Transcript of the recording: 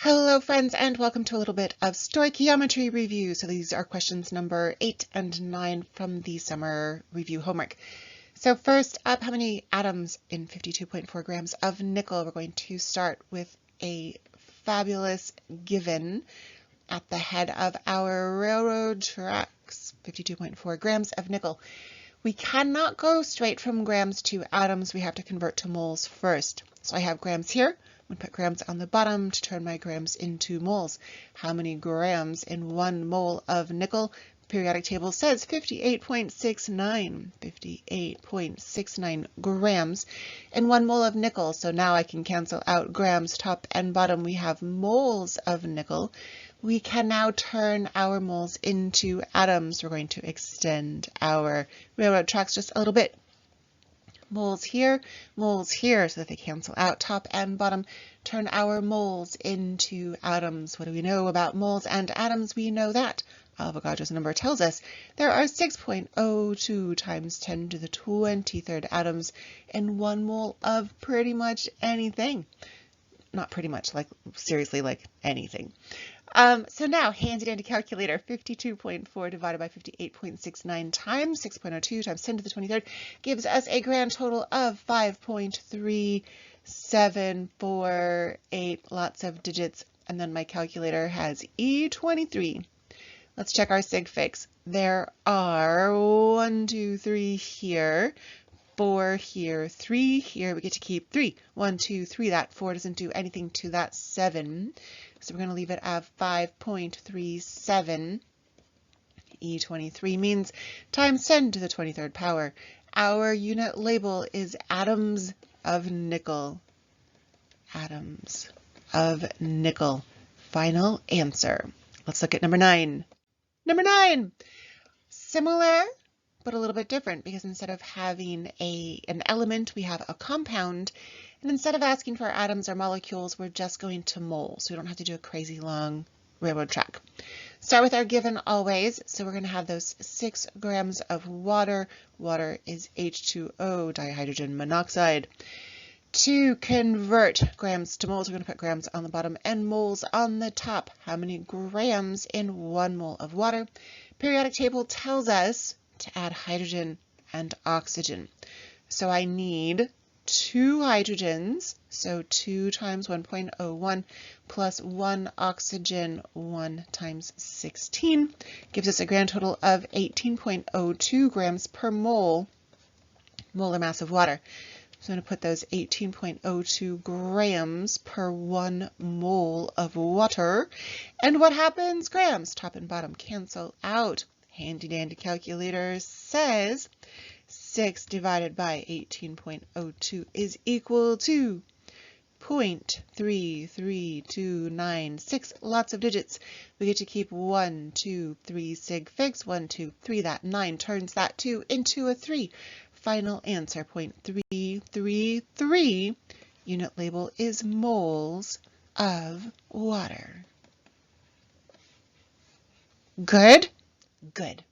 Hello friends, and welcome to a little bit of stoichiometry review. So these are questions number 8 and 9 from the summer review homework. So first up, how many atoms in 52.4 grams of nickel? We're going to start with a fabulous given at the head of our railroad tracks, 52.4 grams of nickel. We cannot go straight from grams to atoms. We have to convert to moles first. So I have grams here. I'm going to put grams on the bottom to turn my grams into moles. How many grams in 1 mole of nickel? Periodic table says 58.69. 58.69 grams in 1 mole of nickel. So now I can cancel out grams top and bottom. We have moles of nickel. We can now turn our moles into atoms. We're going to extend our railroad tracks just a little bit. Moles here, so that they cancel out top and bottom. Turn our moles into atoms. What do we know about moles and atoms? We know that Avogadro's number tells us there are 6.02 times 10 to the 23rd atoms in 1 mole of pretty much anything. Not pretty much, like seriously, like anything. So now, handy dandy calculator, 52.4 divided by 58.69 times 6.02 times 10 to the 23rd gives us a grand total of 5.3748, lots of digits, and then my calculator has E23. Let's check our sig figs. There are 1, 2, 3 here, 4 here, 3 here. We get to keep 3. 1, 2, 3. That 4 doesn't do anything to that 7. So we're going to leave it at 5.37. E23 means times 10 to the 23rd power. Our unit label is atoms of nickel. Atoms of nickel. Final answer. Let's look at number 9. Number 9. Similar, but a little bit different, because instead of having an element, we have a compound. And instead of asking for atoms or molecules, we're just going to moles. So we don't have to do a crazy long railroad track. Start with our given always. So we're going to have those 6 grams of water. Water is H2O, dihydrogen monoxide. To convert grams to moles, we're going to put grams on the bottom and moles on the top. How many grams in 1 mole of water? Periodic table tells us to add hydrogen and oxygen. So I need 2 hydrogens, so 2 times 1.01 plus 1 oxygen, 1 times 16, gives us a grand total of 18.02 grams per molar mass of water. So I'm going to put those 18.02 grams per 1 mole of water. And what happens? Grams, top and bottom, cancel out. Handy dandy calculator says 6 divided by 18.02 is equal to 0.33296. Lots of digits. We get to keep 1, 2, 3 sig figs. 1, 2, 3. That 9 turns that 2 into a 3. Final answer, 0.333. Unit label is moles of water. Good? Good.